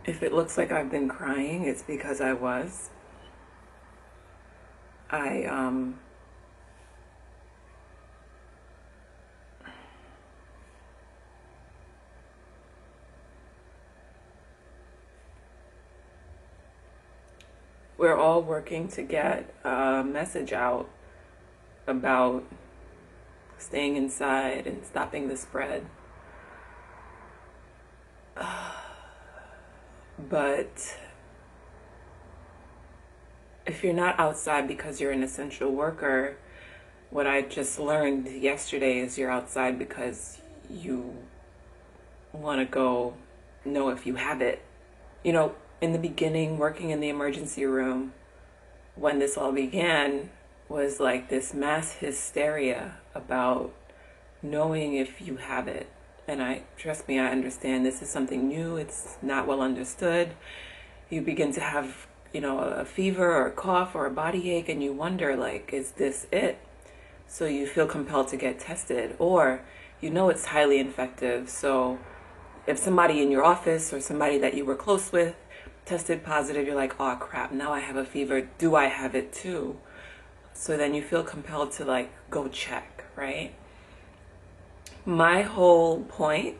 If it looks like I've been crying, it's because I was. I, we're all working to get a message out about staying inside and stopping the spread. But if you're not outside because you're an essential worker, what I just learned yesterday is you're outside because you want to go know if you have it. You know, in the beginning, working in the emergency room, when this all began, was like this mass hysteria about knowing if you have it. And trust me, I understand this is something new. It's not well understood. You begin to have, a fever or a cough or a body ache, and you wonder, like, is this it? So you feel compelled to get tested, or it's highly infective. So if somebody in your office or somebody that you were close with tested positive, you're like, oh crap, now I have a fever. Do I have it too? So then you feel compelled to like go check, right? My whole point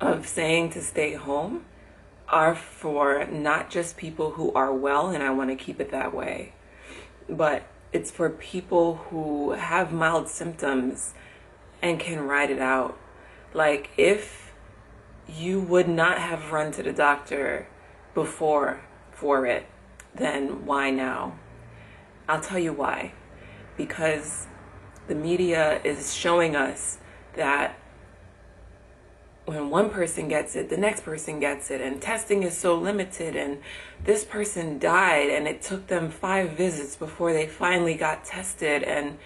of saying to stay home are for not just people who are well, and I want to keep it that way, but it's for people who have mild symptoms and can ride it out. Like, if you would not have run to the doctor before for it, then why now? I'll tell you why. Because the media is showing us that when one person gets it, the next person gets it, and testing is so limited, and this person died and it took them 5 visits before they finally got tested. And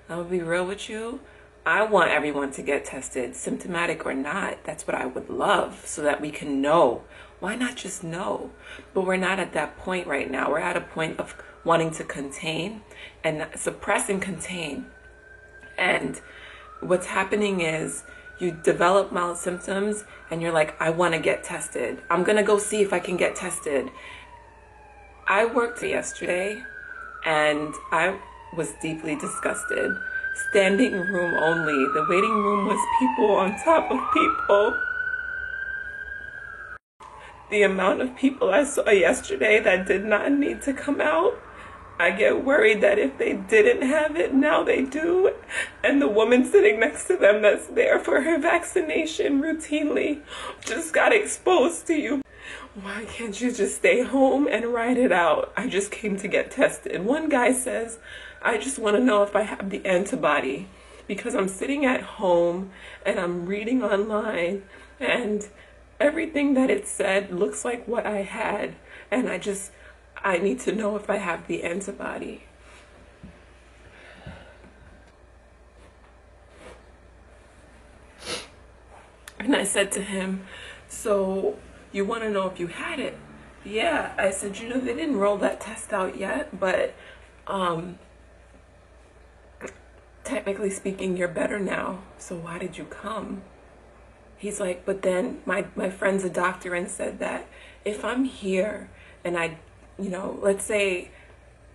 I'll be real with you, I want everyone to get tested, symptomatic or not. That's what I would love, so that we can know. Why not just know? But we're not at that point right now. We're at a point of wanting to contain and suppress and contain. And what's happening is you develop mild symptoms and you're like, I want to get tested. I'm going to go see if I can get tested. I worked yesterday and I was deeply disgusted. Standing room only. The waiting room was people on top of people. The amount of people I saw yesterday that did not need to come out, I get worried that if they didn't have it, now they do. And the woman sitting next to them that's there for her vaccination routinely just got exposed to you. Why can't you just stay home and ride it out? I just came to get tested. One guy says, I just want to know if I have the antibody, because I'm sitting at home and I'm reading online and everything that it said looks like what I had, and I need to know if I have the antibody. And I said to him, so you want to know if you had it? Yeah. I said, they didn't roll that test out yet, but technically speaking, you're better now. So why did you come? He's like, but then my friend's a doctor and said that if I'm here and let's say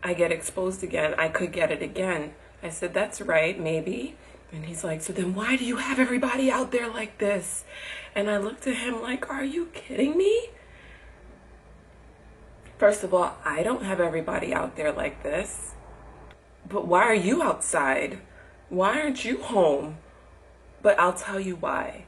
I get exposed again, I could get it again. I said, that's right, maybe. And he's like, so then why do you have everybody out there like this? And I looked at him like, are you kidding me? First of all, I don't have everybody out there like this. But why are you outside? Why aren't you home? But I'll tell you why.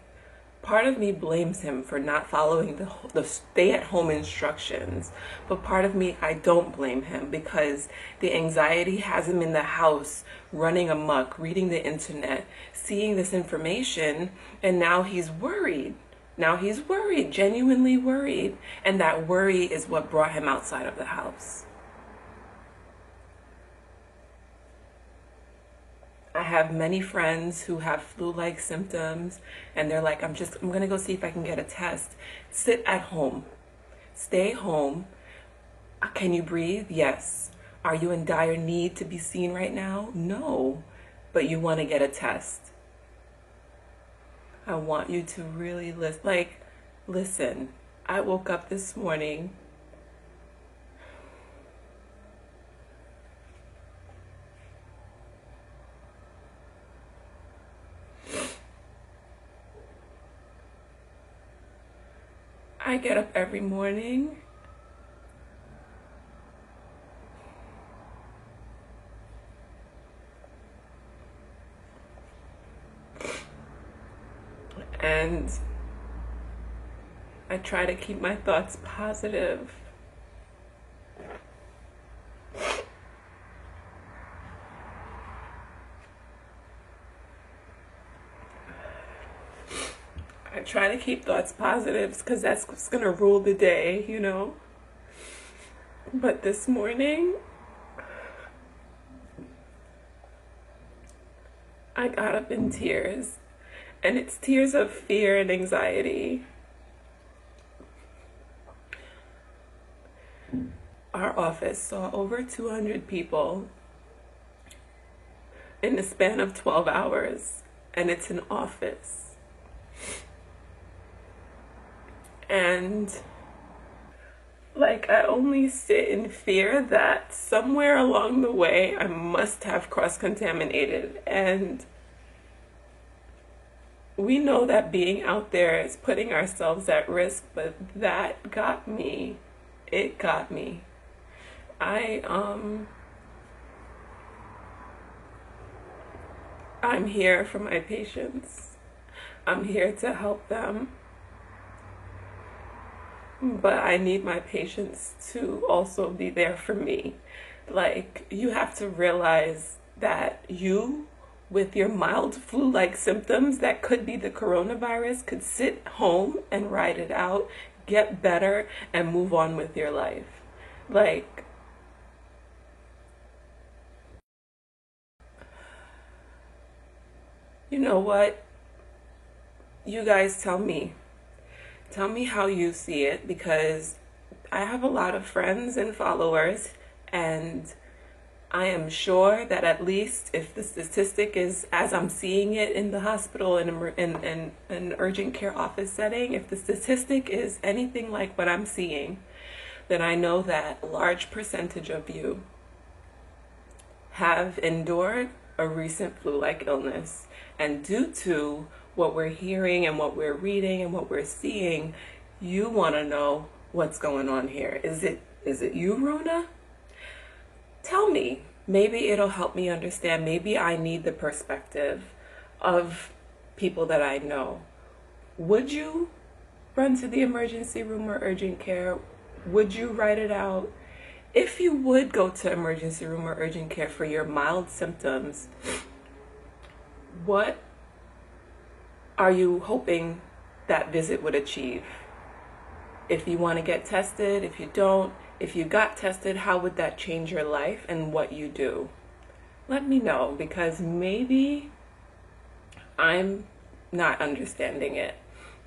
Part of me blames him for not following the stay-at-home instructions. But part of me, I don't blame him, because the anxiety has him in the house, running amok, reading the internet, seeing this information, and now he's worried. Now he's worried, genuinely worried. And that worry is what brought him outside of the house. I have many friends who have flu-like symptoms, and they're like, I'm going to go see if I can get a test. Sit at home. Stay home. Can you breathe? Yes. Are you in dire need to be seen right now? No. But you want to get a test. I want you to really listen. I woke up this morning I get up every morning and I try to keep my thoughts positive. I try to keep thoughts positive because that's what's going to rule the day, you know? But this morning, I got up in tears, and it's tears of fear and anxiety. Our office saw over 200 people in the span of 12 hours, and it's an office. And like, I only sit in fear that somewhere along the way I must have cross-contaminated. And we know that being out there is putting ourselves at risk, but that got me. It got me. I'm here for my patients. I'm here to help them. But I need my patients to also be there for me. Like, you have to realize that you, with your mild flu-like symptoms that could be the coronavirus, could sit home and ride it out, get better, and move on with your life. Like, you know what? You guys tell me. Tell me how you see it, because I have a lot of friends and followers, and I am sure that at least if the statistic is as I'm seeing it in the hospital in an urgent care office setting, if the statistic is anything like what I'm seeing, then I know that a large percentage of you have endured a recent flu-like illness. And due to what we're hearing and what we're reading and what we're seeing, you want to know what's going on here. Is it you, Rona? Tell me. Maybe it'll help me understand. Maybe I need the perspective of people that I know. Would you run to the emergency room or urgent care? Would you write it out? If you would go to emergency room or urgent care for your mild symptoms, what are you hoping that visit would achieve? If you want to get tested, if you don't, if you got tested, how would that change your life and what you do? Let me know, because maybe I'm not understanding it.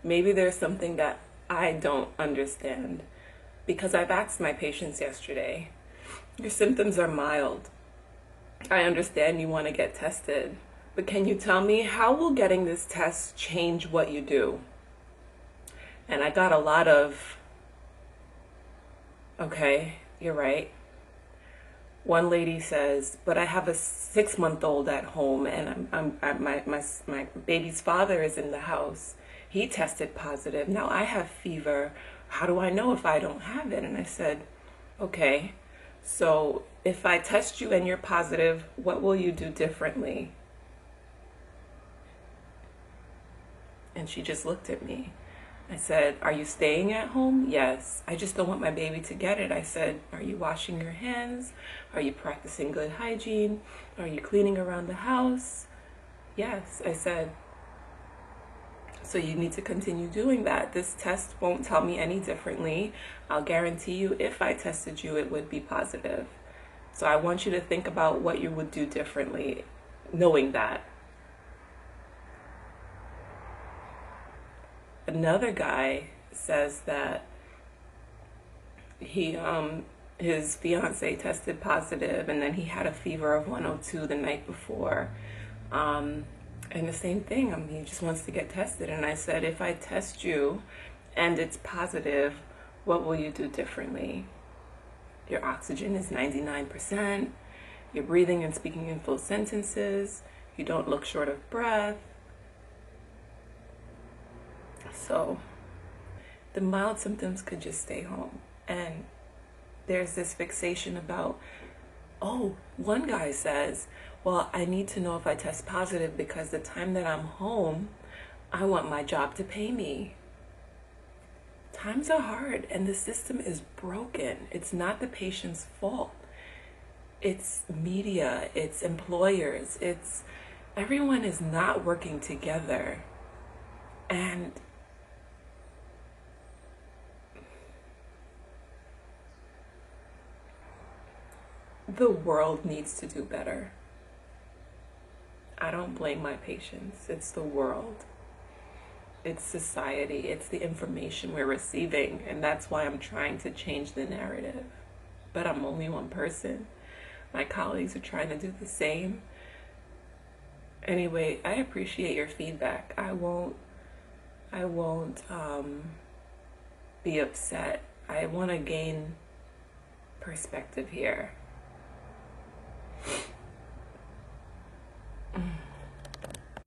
Maybe there's something that I don't understand, because I've asked my patients yesterday, your symptoms are mild. I understand you want to get tested, but can you tell me, how will getting this test change what you do? And I got a lot of, okay, you're right. One lady says, but I have a 6-month-old at home, and my baby's father is in the house. He tested positive. Now I have fever. How do I know if I don't have it? And I said, okay, so if I test you and you're positive, what will you do differently? And she just looked at me. I said, are you staying at home? Yes. I just don't want my baby to get it. I said, are you washing your hands? Are you practicing good hygiene? Are you cleaning around the house? Yes. I said, so you need to continue doing that. This test won't tell me any differently. I'll guarantee you, if I tested you, it would be positive. So I want you to think about what you would do differently, knowing that. Another guy says that his fiance tested positive, and then he had a fever of 102 the night before. And the same thing, he just wants to get tested. And I said, if I test you and it's positive, what will you do differently? Your oxygen is 99%. You're breathing and speaking in full sentences. You don't look short of breath. So the mild symptoms could just stay home. And there's this fixation about, oh, one guy says, well, I need to know if I test positive because the time that I'm home, I want my job to pay me. Times are hard and the system is broken. It's not the patient's fault. It's media, it's employers, it's everyone is not working together. And the world needs to do better. I don't blame my patients. It's the world. It's society. It's the information we're receiving. And that's why I'm trying to change the narrative. But I'm only one person. My colleagues are trying to do the same. Anyway, I appreciate your feedback. I won't be upset. I want to gain perspective here.